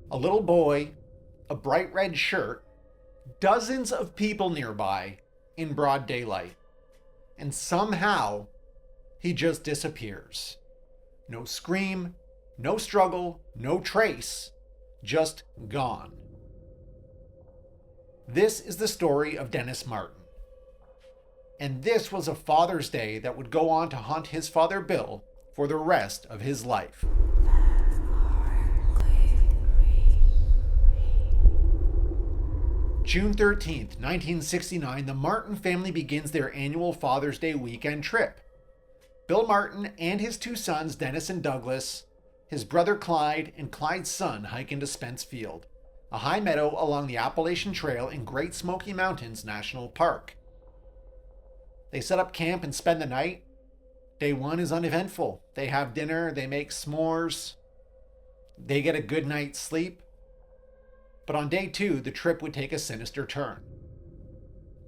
A little boy, a bright red shirt, dozens of people nearby in broad daylight. And somehow, he just disappears. No scream, no struggle, no trace, just gone. This is the story of Dennis Martin. And this was a Father's Day that would go on to haunt his father Bill for the rest of his life. June 13th, 1969, the Martin family begins their annual Father's Day weekend trip. Bill Martin and his two sons, Dennis and Douglas, his brother Clyde, and Clyde's son hike into Spence Field, a high meadow along the Appalachian Trail in Great Smoky Mountains National Park. They set up camp and spend the night. Day one is uneventful. They have dinner, they make s'mores, they get a good night's sleep. But on day two, the trip would take a sinister turn.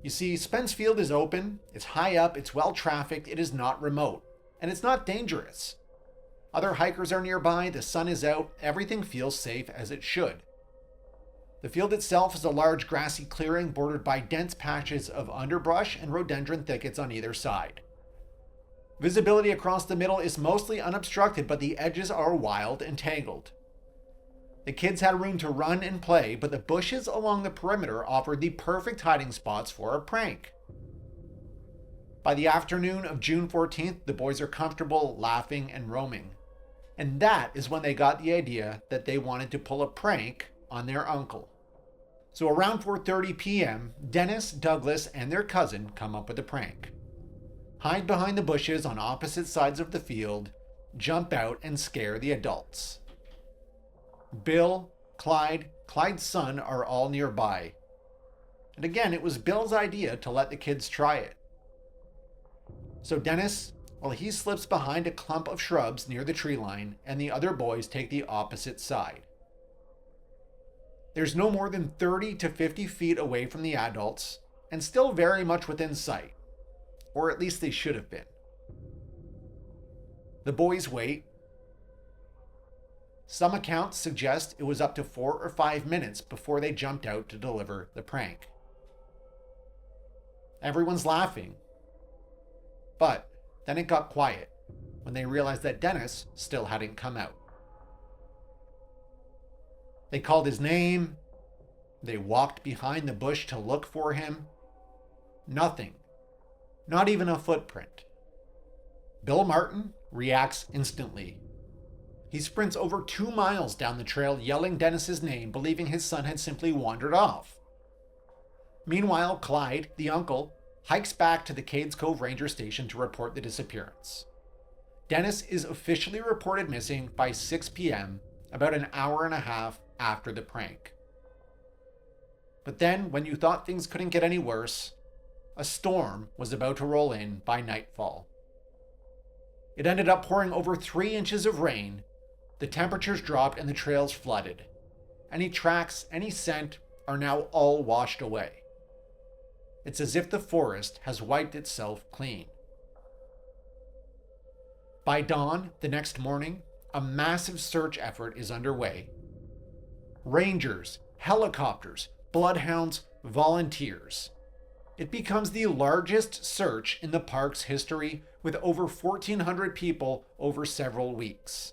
You see, Spence Field is open, it's high up, it's well trafficked, it is not remote, and it's not dangerous. Other hikers are nearby, the sun is out, everything feels safe as it should. The field itself is a large grassy clearing bordered by dense patches of underbrush and rhododendron thickets on either side. Visibility across the middle is mostly unobstructed, but the edges are wild and tangled. The kids had room to run and play, but the bushes along the perimeter offered the perfect hiding spots for a prank. By the afternoon of June 14th, the boys are comfortable, laughing, and roaming. And that is when they got the idea that they wanted to pull a prank on their uncle. So around 4:30 p.m., Dennis, Douglas, and their cousin come up with a prank. Hide behind the bushes on opposite sides of the field, jump out, and scare the adults. Bill, Clyde, Clyde's son are all nearby. And again, it was Bill's idea to let the kids try it. So Dennis, well, he slips behind a clump of shrubs near the tree line, and the other boys take the opposite side. There's no more than 30 to 50 feet away from the adults, and still very much within sight. Or at least they should have been. The boys wait. Some accounts suggest it was up to 4 or 5 minutes before they jumped out to deliver the prank. Everyone's laughing. But then it got quiet when they realized that Dennis still hadn't come out. They called his name. They walked behind the bush to look for him. Nothing. Not even a footprint. Bill Martin reacts instantly. He sprints over 2 miles down the trail, yelling Dennis's name, believing his son had simply wandered off. Meanwhile, Clyde, the uncle, hikes back to the Cades Cove Ranger Station to report the disappearance. Dennis is officially reported missing by 6 p.m., about an hour and a half after the prank. But then, when you thought things couldn't get any worse, a storm was about to roll in by nightfall. It ended up pouring over 3 inches of rain. The temperatures dropped and the trails flooded. Any tracks, any scent are now all washed away. It's as if the forest has wiped itself clean. By dawn the next morning, a massive search effort is underway. Rangers, helicopters, bloodhounds, volunteers. It becomes the largest search in the park's history, with over 1,400 people over several weeks.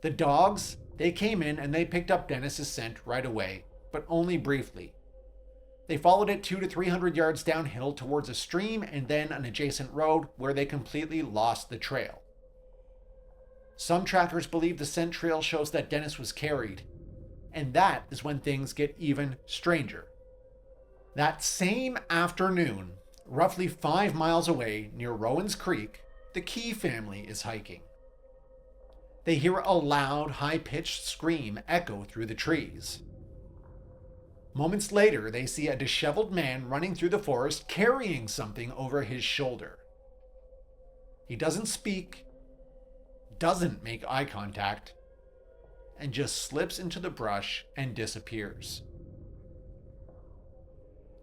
The dogs, they came in and they picked up Dennis's scent right away, but only briefly. They followed it 200 to 300 yards downhill towards a stream and then an adjacent road where they completely lost the trail. Some trackers believe the scent trail shows that Dennis was carried, and that is when things get even stranger. That same afternoon, roughly 5 miles away near Rowan's Creek, the Key family is hiking. They hear a loud, high-pitched scream echo through the trees. Moments later, they see a disheveled man running through the forest carrying something over his shoulder. He doesn't speak, doesn't make eye contact, and just slips into the brush and disappears.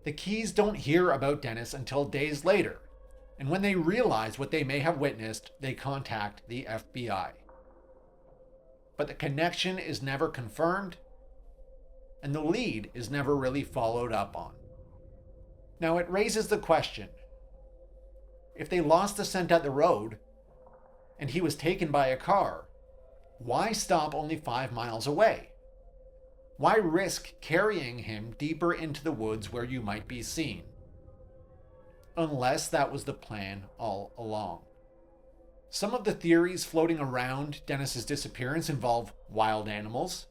The Keys don't hear about Dennis until days later, and when they realize what they may have witnessed, they contact the FBI. but the connection is never confirmed, and the lead is never really followed up on. Now it raises the question, if they lost the scent at the road, and he was taken by a car, why stop only 5 miles away? Why risk carrying him deeper into the woods where you might be seen? Unless that was the plan all along. Some of the theories floating around Dennis's disappearance involve wild animals.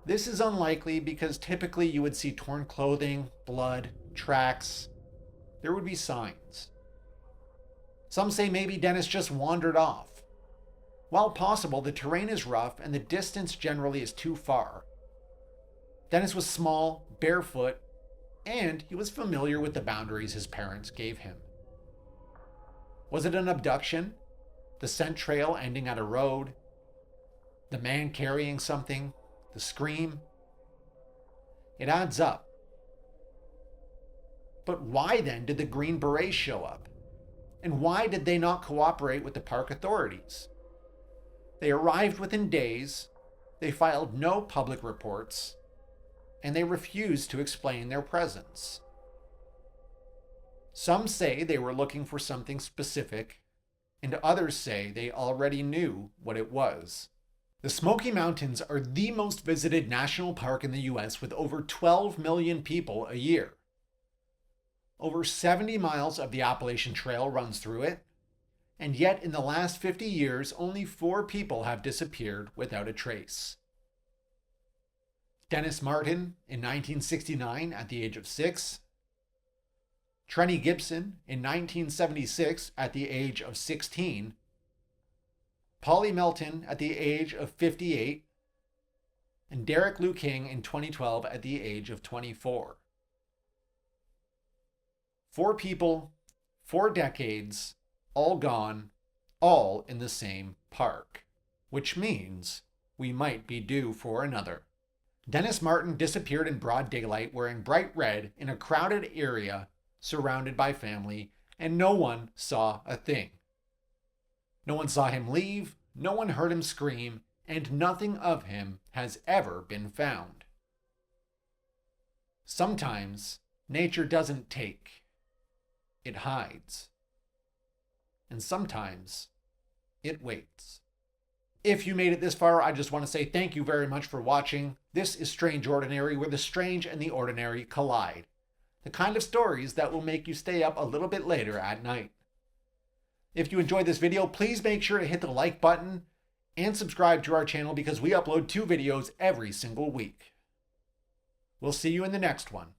This is unlikely because typically you would see torn clothing, blood, tracks. There would be signs. Some say maybe Dennis just wandered off. While possible, the terrain is rough and the distance generally is too far. Dennis was small, barefoot, and he was familiar with the boundaries his parents gave him. Was it an abduction? The scent trail ending at a road? The man carrying something? The scream? It adds up. But why then did the Green Berets show up? And why did they not cooperate with the park authorities? They arrived within days, they filed no public reports, and they refused to explain their presence. Some say they were looking for something specific, and others say they already knew what it was. The Smoky Mountains are the most visited national park in the US with over 12 million people a year. Over 70 miles of the Appalachian Trail runs through it, and yet in the last 50 years, only 4 people have disappeared without a trace. Dennis Martin in 1969 at the age of 6, Trenny Gibson in 1976 at the age of 16, Polly Melton at the age of 58, and Derek Lou King in 2012 at the age of 24. 4 people, 4 decades, all gone, all in the same park, which means we might be due for another. Dennis Martin disappeared in broad daylight wearing bright red in a crowded area surrounded by family, and no one saw a thing. No one saw him leave, no one heard him scream, and nothing of him has ever been found. Sometimes nature doesn't take, it hides. And sometimes it waits. If you made it this far, I just want to say thank you very much for watching. This is Strange Ordinary, where the strange and the ordinary collide. The kind of stories that will make you stay up a little bit later at night. If you enjoyed this video, please make sure to hit the like button and subscribe to our channel because we upload 2 videos every single week. We'll see you in the next one.